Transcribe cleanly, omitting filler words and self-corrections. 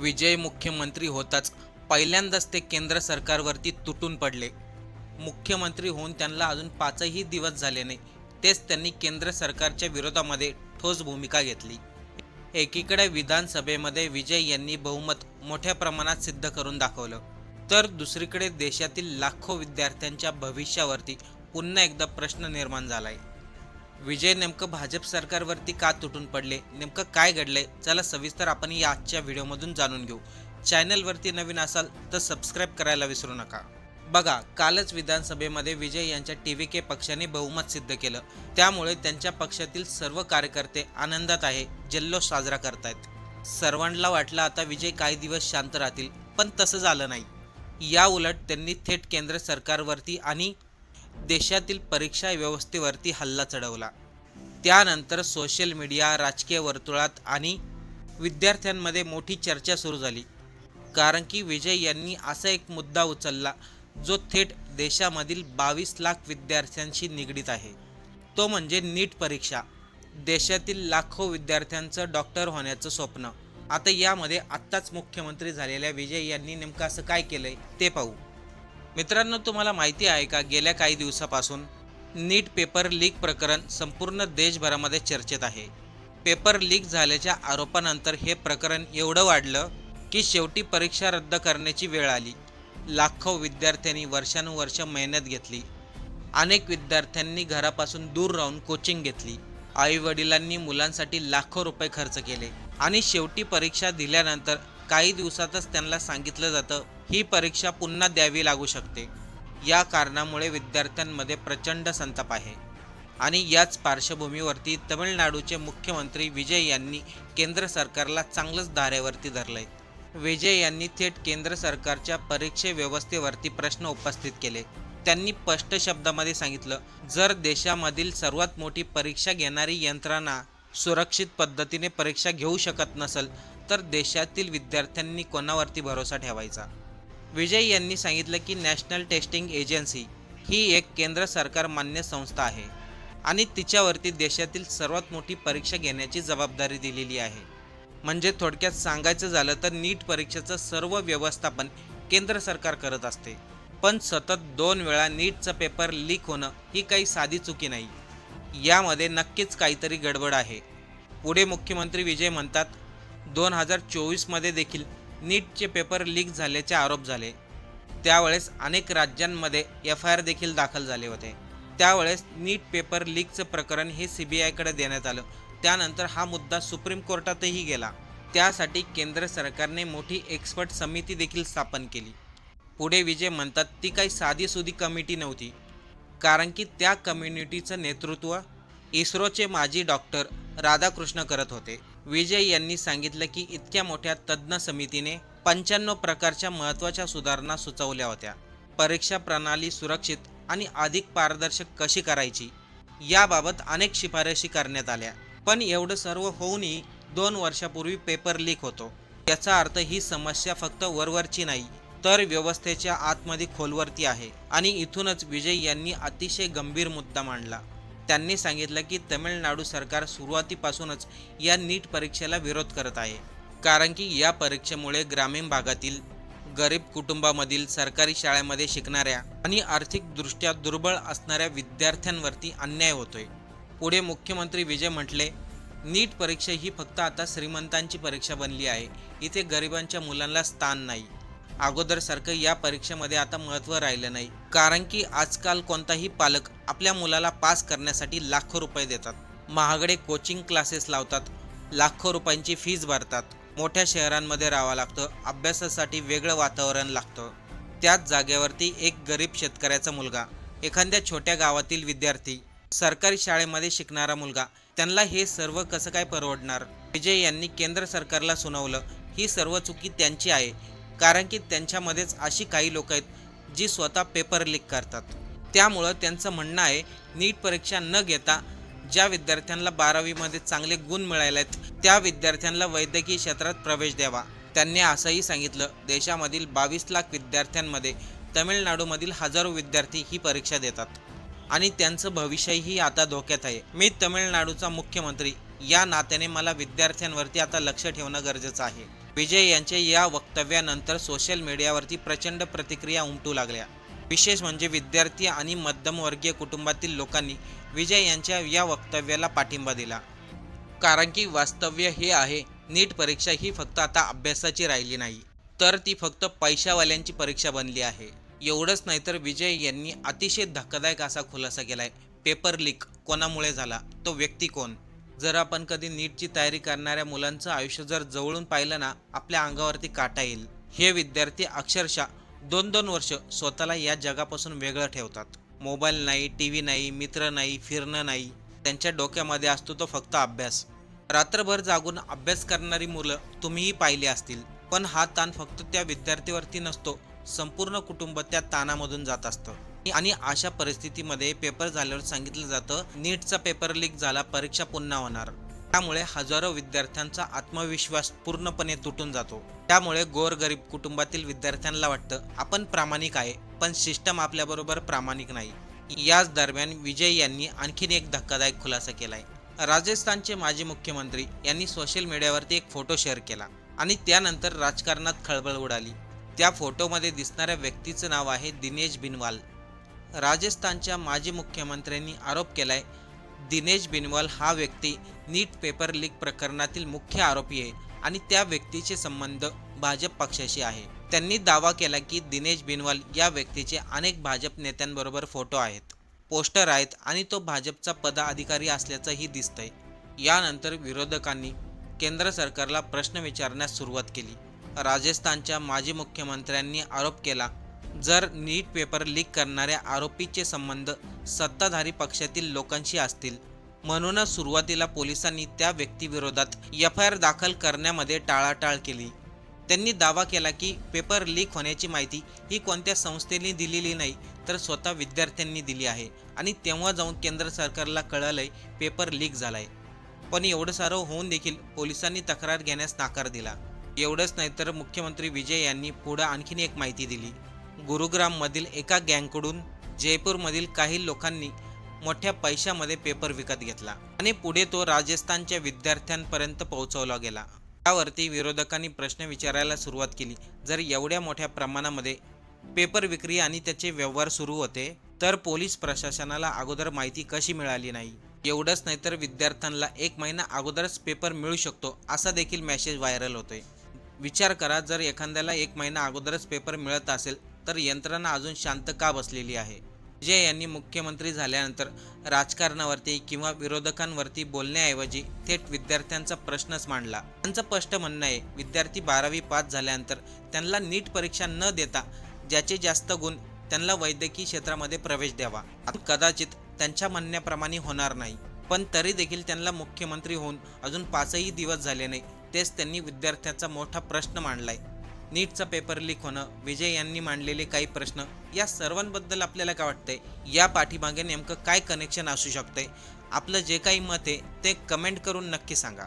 विजय मुख्यमंत्री होताच पहिल्यांदाच ते केंद्र सरकारवरती तुटून पडले. मुख्यमंत्री होऊन त्यांना अजून 5ही दिवस झाले नाही, तेच त्यांनी केंद्र सरकारच्या विरोधामध्ये ठोस भूमिका घेतली. एकीकडे विधानसभेमध्ये विजय यांनी बहुमत मोठ्या प्रमाणात सिद्ध करून दाखवलं, तर दुसरीकडे देशातील लाखो विद्यार्थ्यांच्या भविष्यावरती पुन्हा एकदा प्रश्न निर्माण झालाय. विजय नेमकं भाजप सरकारवरती का तुटून पडले, नेमकं काय घडलंय, चला सविस्तर आपण या आजच्या व्हिडिओमधून जाणून घेऊ. चॅनलवरती नवीन असाल तर सबस्क्राईब करायला विसरू नका. बघा, कालच विधानसभेमध्ये विजय यांच्या TVK पक्षाने बहुमत सिद्ध केलं. त्यामुळे त्यांच्या पक्षातील सर्व कार्यकर्ते आनंदात आहे, जल्लोष साजरा करतायत. सर्वांना वाटलं आता विजय काही दिवस शांत राहतील, पण तसं झालं नाही. या उलट त्यांनी थेट केंद्र सरकारवरती आणि देशातील परीक्षा व्यवस्थेवरती हल्ला चढवला. त्यानंतर सोशल मीडिया, राजकीय वर्तुळात आणि विद्यार्थ्यांमध्ये मोठी चर्चा सुरू झाली. कारण की विजय यांनी असा एक मुद्दा उचलला जो थेट देशामधील 22 लाख विद्यार्थ्यांशी निगडीत आहे. तो म्हणजे नीट परीक्षा. देशातील लाखो विद्यार्थ्यांचं डॉक्टर होण्याचं स्वप्न. आता यामध्ये आत्ताच मुख्यमंत्री झालेल्या विजय यांनी नेमकं असं काय केलंय ते पाहू. मित्रांनो, तुम्हाला माहिती आहे का, गेल्या काही दिवसापासून नीट पेपर लीक प्रकरण संपूर्ण देशभरामध्ये चर्चेत आहे. पेपर लीक झाल्याच्या आरोपानंतर हे प्रकरण एवढं वाढलं की शेवटी परीक्षा रद्द करण्याची वेळ आली. लाखो विद्यार्थ्यांनी वर्षानुवर्ष मेहनत घेतली. अनेक विद्यार्थ्यांनी घरापासून दूर राहून कोचिंग घेतली. आई वडिलांनी मुलांसाठी लाखो रुपये खर्च केले आणि शेवटी परीक्षा दिल्यानंतर काही दिवसातच त्यांना सांगितलं जातं ही परीक्षा पुन्हा द्यावी लागू शकते. या कारणामुळे विद्यार्थ्यांमध्ये प्रचंड संताप आहे. आणि याच पार्श्वभूमीवरती तमिळनाडूचे मुख्यमंत्री विजय यांनी केंद्र सरकारला चांगलंच धारेवरती धरलंय. विजय यांनी थेट केंद्र सरकारच्या परीक्षे व्यवस्थेवरती प्रश्न उपस्थित केले. त्यांनी स्पष्ट शब्दामध्ये सांगितलं, जर देशामधील सर्वात मोठी परीक्षा घेणारी यंत्रणा सुरक्षित पद्धतीने परीक्षा घेऊ शकत नसेल तर देशातील विद्यार्थ्यांनी कोणावरती भरोसा ठेवायचा. विजय यांनी सांगितलं की नॅशनल टेस्टिंग एजन्सी ही एक केंद्र सरकार मान्य संस्था आहे आणि तिच्यावरती देशातील सर्वात मोठी परीक्षा घेण्याची जबाबदारी दिलेली आहे. म्हणजे थोडक्यात सांगायचं झालं तर नीट परीक्षेचं सर्व व्यवस्थापन केंद्र सरकार करत असते. पण सतत 2 वेळा नीटचा पेपर लीक होणं ही काही साधी चुकी नाही. यामध्ये नक्कीच काहीतरी गडबड आहे. पुढे मुख्यमंत्री विजय म्हणतात, 2024मध्ये देखील नीटचे पेपर लीक झाल्याचे आरोप झाले. त्यावेळेस अनेक राज्यांमध्ये FIR देखील दाखल झाले होते. त्यावेळेस नीट पेपर लीकचं प्रकरण हे CBIकडे देण्यात आलं. त्यानंतर हा मुद्दा सुप्रीम कोर्टातही गेला. त्यासाठी केंद्र सरकारने मोठी एक्सपर्ट समिती देखील स्थापन केली. पुढे विजय म्हणतात, ती काही साधीसुधी कमिटी नव्हती, कारण की त्या कम्युनिटीचं नेतृत्व इस्रोचे माजी डॉक्टर राधाकृष्ण करत होते. विजय यांनी सांगितलं की इतक्या मोठ्या तज्ज्ञ समितीने 95 प्रकारच्या महत्त्वाच्या सुधारणा सुचवल्या होत्या. परीक्षा प्रणाली सुरक्षित आणि अधिक पारदर्शक कशी करायची याबाबत अनेक शिफारशी करण्यात आल्या. पण एवढं सर्व होऊनही 2 वर्षापूर्वी पेपर लीक होतो. याचा अर्थ ही समस्या फक्त वरवरची नाही तर व्यवस्थेच्या आतमध्ये खोलवरती आहे. आणि इथूनच विजय यांनी अतिशय गंभीर मुद्दा मांडला. त्यांनी सांगितलं की तमिळनाडू सरकार सुरुवातीपासूनच या नीट परीक्षेला विरोध करत आहे. कारण की या परीक्षेमुळे ग्रामीण भागातील गरीब कुटुंबामधील सरकारी शाळेमध्ये शिकणाऱ्या आणि आर्थिकदृष्ट्या दुर्बळ असणाऱ्या विद्यार्थ्यांवरती अन्याय होतोय. पुढे मुख्यमंत्री विजय म्हटले, नीट परीक्षा ही फक्त आता श्रीमंतांची परीक्षा बनली आहे. इथे गरिबांच्या मुलांना स्थान नाही. अगोदरसारखं या परीक्षेमध्ये आता महत्त्व राहिलं नाही. कारण की आजकाल कोणताही पालक आपल्या मुलाला पास करण्यासाठी लाखो रुपये देतात. महागडे कोचिंग क्लासेस लावतात, लाखो रुपयांची फीज भरतात. मोठ्या शहरांमध्ये राहावं लागतं, अभ्यासासाठी वेगळं वातावरण लागतं. त्याच जागेवरती एक गरीब शेतकऱ्याचा मुलगा, एखाद्या छोट्या गावातील विद्यार्थी, सरकारी शाळेमध्ये शिकणारा मुलगा, त्यांना हे सर्व कसं काय परवडणार. विजय यांनी केंद्र सरकारला सुनावलं, ही सर्व चुकी त्यांची आहे. कारण की त्यांच्यामध्येच अशी काही लोक आहेत जी स्वतः पेपर लीक करतात. त्यामुळं त्यांचं म्हणणं आहे, नीट परीक्षा न घेता ज्या विद्यार्थ्यांना 12वीमध्ये चांगले गुण मिळाले आहेत त्या विद्यार्थ्यांना वैद्यकीय क्षेत्रात प्रवेश द्यावा. त्यांनी असंही सांगितलं, देशामधील 22 लाख विद्यार्थ्यांमध्ये तमिळनाडूमधील हजारो विद्यार्थी ही परीक्षा देतात आणि त्यांचं भविष्यही आता धोक्यात आहे. मी तमिळनाडूचा मुख्यमंत्री या नात्याने मला विद्यार्थ्यांवरती आता लक्ष ठेवणं गरजेचं आहे. विजय यांच्या या वक्तव्यानंतर सोशल मीडियावरती प्रचंड प्रतिक्रिया उमटू लागल्या। विशेष म्हणजे विद्यार्थी आणि मध्यमवर्गीय कुटुंबातील लोकांनी विजय यांच्या या वक्तव्याला पाठिंबा दिला। कारण की वास्तव्य हे आहे, नीट परीक्षा ही फक्त आता अभ्यासाची राहिली नाही, तर ती फक्त पैशावाल्यांची परीक्षा बनली आहे। एवढंच नाही तर विजय यांनी अतिशय धक्कादायक असा खुलासा केलाय, पेपर लीक कोणामुळे झाला, तो व्यक्ती कोण। जर आपण कधी नीटची तयारी करणाऱ्या मुलांचं आयुष्य जर जवळून पाहिलं ना, आपल्या अंगावरती काटा येईल। हे विद्यार्थी अक्षरशः 2-2 वर्ष स्वतःला या जगापासून वेगळं ठेवतात। मोबाईल नाही, टीव्ही नाही, मित्र नाही, फिरणं नाही, त्यांच्या डोक्यामध्ये असतो तो फक्त अभ्यास। रात्रभर जागून अभ्यास करणारी मुलं तुम्हीही पाहिली असतील, पण हा ताण फक्त त्या विद्यार्थीवरती नसतो, संपूर्ण कुटुंब त्या ताणामधून जात असतं। आणि अशा परिस्थितीमध्ये पेपर झाल्यावर सांगितलं जातं, नीटचा पेपर लीक झाला, परीक्षा पुन्हा होणार। त्यामुळे हजारो विद्यार्थ्यांचा आत्मविश्वास पूर्णपणे तुटून जातो। त्यामुळे गोरगरीब कुटुंबातील विद्यार्थ्यांना वाटतं आपण प्रामाणिक आहे, पण सिस्टम आपल्याबरोबर प्रामाणिक नाही। याच दरम्यान विजय यांनी आणखीन एक धक्कादायक खुलासा केलाय। राजस्थानचे माजी मुख्यमंत्री यांनी सोशल मीडियावरती एक फोटो शेअर केला आणि त्यानंतर राजकारणात खळबळ उडाली। त्या फोटोमध्ये दिसणाऱ्या व्यक्तीचं नाव आहे दिनेश बिनवाल। राजस्थानच्या माजी मुख्यमंत्र्यांनी आरोप केलाय, दिनेश बिनवाल हा व्यक्ती नीट पेपर लीक प्रकरणातील मुख्य आरोपी आहे आणि त्या व्यक्तीचे संबंध भाजप पक्षाशी आहे। त्यांनी दावा केला की दिनेश बिनवाल या व्यक्तीचे अनेक भाजप नेत्यांबरोबर फोटो आहेत, पोस्टर आहेत आणि तो भाजपचा पदाधिकारी असल्याचंही दिसतंय। यानंतर विरोधकांनी केंद्र सरकारला प्रश्न विचारण्यास सुरुवात केली। राजस्थानच्या माजी मुख्यमंत्र्यांनी आरोप केला, जर नीट पेपर लीक करणाऱ्या आरोपीचे संबंध सत्ताधारी पक्षातील लोकांशी असतील, म्हणूनच सुरुवातीला पोलिसांनी त्या व्यक्तीविरोधात FIR दाखल करण्यामध्ये टाळाटाळ केली। त्यांनी दावा केला की पेपर लीक होण्याची माहिती ही कोणत्या संस्थेने दिलेली नाही, तर स्वतः विद्यार्थ्यांनी दिली आहे आणि तेव्हा जाऊन केंद्र सरकारला कळालंय पेपर लीक झालाय। पण एवढं सारं होऊन देखील पोलिसांनी तक्रार घेण्यास नकार दिला। एवढंच नाही तर मुख्यमंत्री विजय यांनी पुढे आणखीन एक माहिती दिली। गुरुग्राममधील एका गँगकडून जयपूरमधील काही लोकांनी मोठ्या पैशामध्ये पेपर विकत घेतला आणि पुढे तो राजस्थानच्या विद्यार्थ्यांपर्यंत पोहोचवला गेला। त्यावरती विरोधकांनी प्रश्न विचारायला सुरुवात केली, जर एवढ्या मोठ्या प्रमाणामध्ये पेपर विक्री आणि त्याचे व्यवहार सुरू होते, तर पोलीस प्रशासनाला अगोदर माहिती कशी मिळाली नाही। एवढंच नाही तर विद्यार्थ्यांना 1 महिना अगोदरच पेपर मिळू शकतो असा देखील मेसेज व्हायरल होतोय। विचार करा, जर एखाद्याला 1 महिना अगोदरच पेपर मिळत असेल, तर यंत्रणा अजून शांत का बसलेली आहे। विजय यांनी मुख्यमंत्री झाल्यानंतर राजकारणावरती किंवा विरोधकांवरती बोलण्याऐवजी थेट विद्यार्थ्यांचा प्रश्नच मांडला। त्यांचं स्पष्ट म्हणणं आहे, विद्यार्थी 12वी पास झाल्यानंतर त्यांना नीट परीक्षा न देता ज्याचे जास्त गुण त्यांना वैद्यकीय क्षेत्रामध्ये प्रवेश द्यावा। कदाचित त्यांच्या म्हणण्याप्रमाणे होणार नाही, पण तरी देखील त्यांना मुख्यमंत्री होऊन अजून 5ही दिवस झाले नाही, तेच त्यांनी विद्यार्थ्यांचा मोठा प्रश्न मांडलाय। नीटचा पेपर लीक होणं, विजय यांनी मांडलेले काही प्रश्न, या सर्वांबद्दल आपल्याला काय वाटतंय? या पाठीमागे नेमकं काय कनेक्शन असू शकतंय? आपलं जे काही मत आहे ते कमेंट करून नक्की सांगा।